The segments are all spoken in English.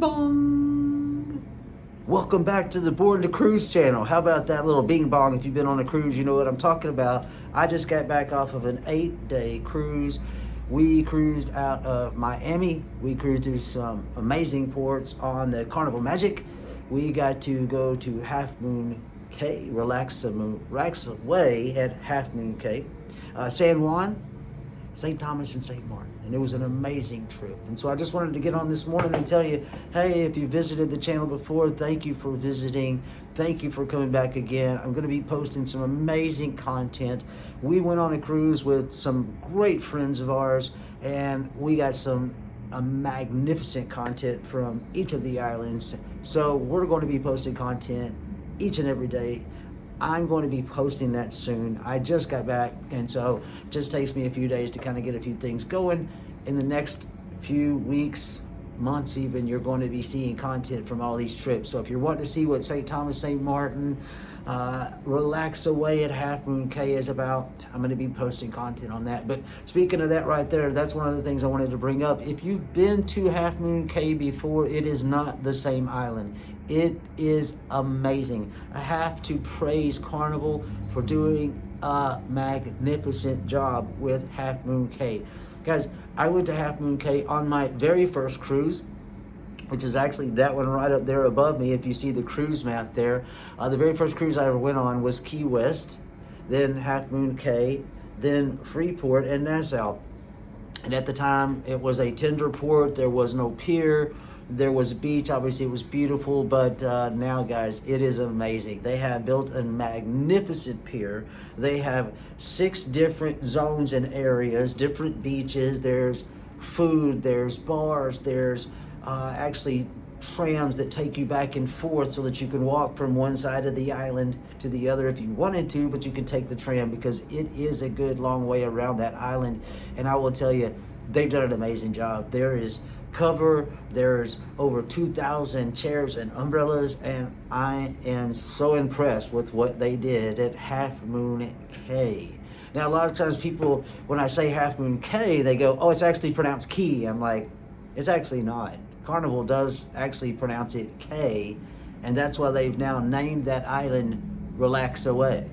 bong. Welcome back to the Born to Cruise channel. How about that little bing bong? If you've been on a cruise, you know what I'm talking about. I just got back off of an 8-day cruise. We cruised out of Miami. We cruised through some amazing ports on the Carnival Magic. We got to go to Halfmoon Cay, relax away at Halfmoon Cay, San Juan, St. Thomas, and St. Maarten. And it was an amazing trip. And so I just wanted to get on this morning and tell you, hey, if you visited the channel before, thank you for visiting. Thank you for coming back again. I'm going to be posting some amazing content. We went on a cruise with some great friends of ours, and we got some magnificent content from each of the islands. So we're going to be posting content each and every day. I'm going to be posting that soon. I just got back, and so it just takes me a few days to kind of get a few things going. In the next few weeks, months even, you're going to be seeing content from all these trips. So if you're wanting to see what St. Thomas, St. Maarten, relax away at Halfmoon Cay is about, I'm going to be posting content on that. But speaking of that right there, that's one of the things I wanted to bring up. If you've been to Halfmoon Cay before, it is not the same island. It is amazing. I have to praise Carnival for doing a magnificent job with Halfmoon Cay. Guys, I went to Halfmoon Cay on my very first cruise, which is actually that one right up there above me if you see the cruise map there. The very first cruise I ever went on was Key West, then Halfmoon Cay, then Freeport and Nassau. And at the time, it was a tender port. There was no pier. There was a beach. Obviously, it was beautiful. But now, guys, it is amazing. They have built a magnificent pier. They have 6 different zones and areas, different beaches. There's food. There's bars. There's actually trams that take you back and forth so that you can walk from one side of the island to the other if you wanted to, but you can take the tram because it is a good long way around that island. And I will tell you, they've done an amazing job. There is cover, there's over 2,000 chairs and umbrellas, and I am so impressed with what they did at Halfmoon Cay. Now, a lot of times people, when I say Halfmoon Cay, they go, oh, it's actually pronounced Key. I'm like, it's actually not. Carnival does actually pronounce it Cay, and that's why they've now named that island Relax Away,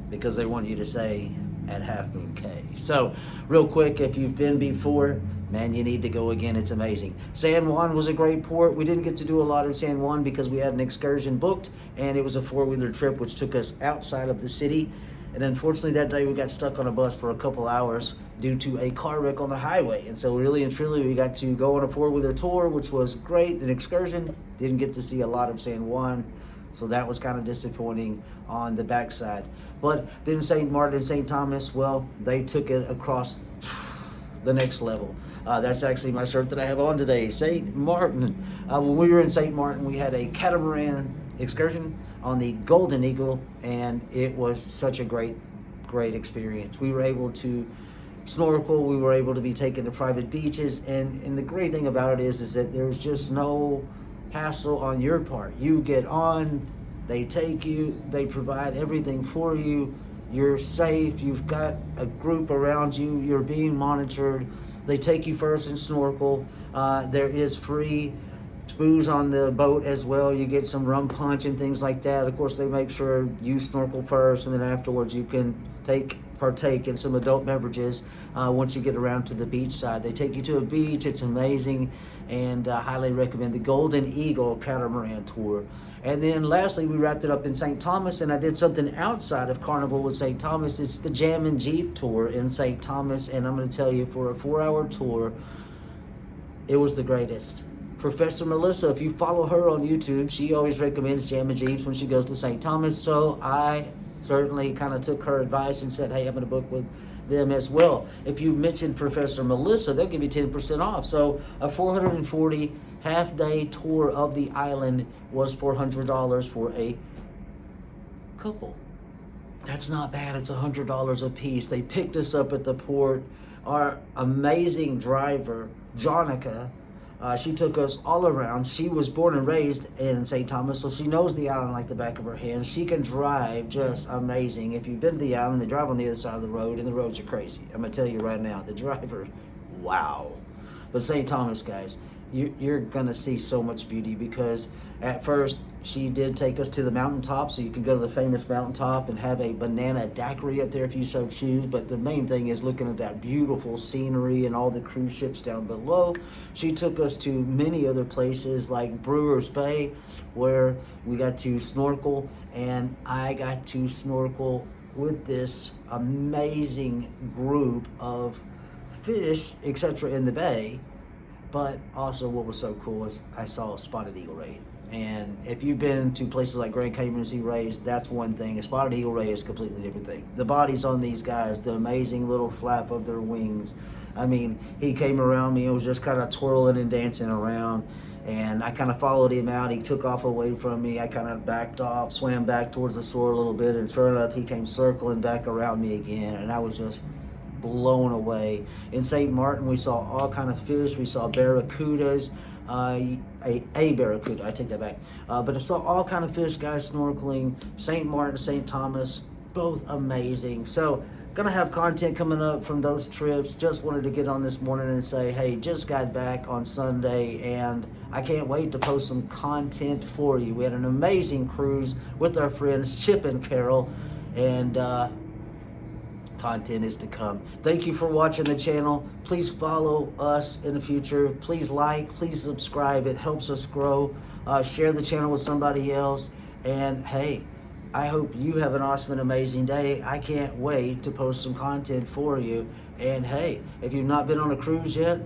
because they want you to say at Halfmoon Cay. So, real quick, if you've been before, man, you need to go again. It's amazing. San Juan was a great port. We didn't get to do a lot in San Juan because we had an excursion booked, and it was a 4-wheeler trip which took us outside of the city. And unfortunately, that day we got stuck on a bus for a couple hours due to a car wreck on the highway. And so really and truly, we got to go on a 4-wheeler tour, which was great, an excursion. Didn't get to see a lot of San Juan, so that was kind of disappointing on the backside. But then St. Maarten and St. Thomas, well, they took it across the next level. That's actually my shirt that I have on today, St. Maarten. When we were in St. Maarten, we had a catamaran excursion on the Golden Eagle, and it was such a great experience. We were able to snorkel, we were able to be taken to private beaches, and the great thing about it is that there's just no hassle on your part. You get on, they take you, they provide everything for you, you're safe, you've got a group around you, you're being monitored. They take you first and snorkel. There is free booze on the boat as well. You get some rum punch and things like that. Of course, they make sure you snorkel first, and then afterwards you can partake in some adult beverages once you get around to the beach side. They take you to a beach. It's amazing, and highly recommend the Golden Eagle catamaran tour. And then lastly, we wrapped it up in St. Thomas, and I did something outside of Carnival with St. Thomas. It's the Jam and Jeep tour in St. Thomas, and I'm going to tell you, for a 4-hour tour, it was the greatest. Professor Melissa, if you follow her on YouTube, she always recommends Jam and Jeeps when she goes to St. Thomas, so I certainly kind of took her advice and said, hey, I'm going to book with them as well. If you mention Professor Melissa, they'll give you 10% off. So a 440 half-day tour of the island was $400 for a couple. That's not bad. It's $100 a piece. They picked us up at the port. Our amazing driver, Jonica, she took us all around. She was born and raised in St. Thomas, so she knows the island like the back of her hand. She can drive just amazing. If you've been to the island, they drive on the other side of the road, and the roads are crazy. I'm going to tell you right now, the driver, wow. But St. Thomas, guys, you're gonna see so much beauty, because at first she did take us to the mountaintop, so you can go to the famous mountaintop and have a banana daiquiri up there if you so choose. But the main thing is looking at that beautiful scenery and all the cruise ships down below. She took us to many other places like Brewer's Bay, where we got to snorkel, and I got to snorkel with this amazing group of fish, etc., in the bay. But also what was so cool is I saw a spotted eagle ray. And if you've been to places like Grand Cayman and see rays, that's one thing. A spotted eagle ray is a completely different thing. The bodies on these guys, the amazing little flap of their wings. I mean, he came around me and was just kind of twirling and dancing around. And I kind of followed him out. He took off away from me. I kind of backed off, swam back towards the shore a little bit, and sure enough, he came circling back around me again. And I was just blown away. In St. Maarten, we saw all kind of fish. We saw barracudas, a barracuda, I take that back. But I saw all kind of fish, guys, snorkeling. St. Maarten, St. Thomas, both amazing. So gonna have content coming up from those trips. Just wanted to get on this morning and say, hey, just got back on Sunday, and I can't wait to post some content for you. We had an amazing cruise with our friends Chip and Carol, and content is to come. Thank you for watching the channel. Please follow us in the future. Please like, please subscribe. It helps us grow. Share the channel with somebody else. And hey, I hope you have an awesome and amazing day. I can't wait to post some content for you. And hey, if you've not been on a cruise yet,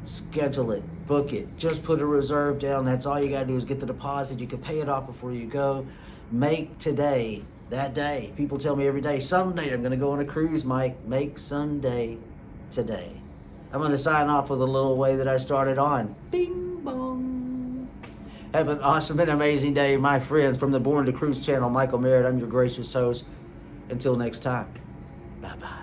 schedule it, book it. Just put a reserve down. That's all you gotta do is get the deposit. You can pay it off before you go. Make today that day. People tell me every day, someday I'm going to go on a cruise, Mike. Make Sunday today. I'm going to sign off with a little way that I started on. Bing bong. Have an awesome and amazing day, my friends. From the Born to Cruise channel, Michael Merritt, I'm your gracious host. Until next time, bye-bye.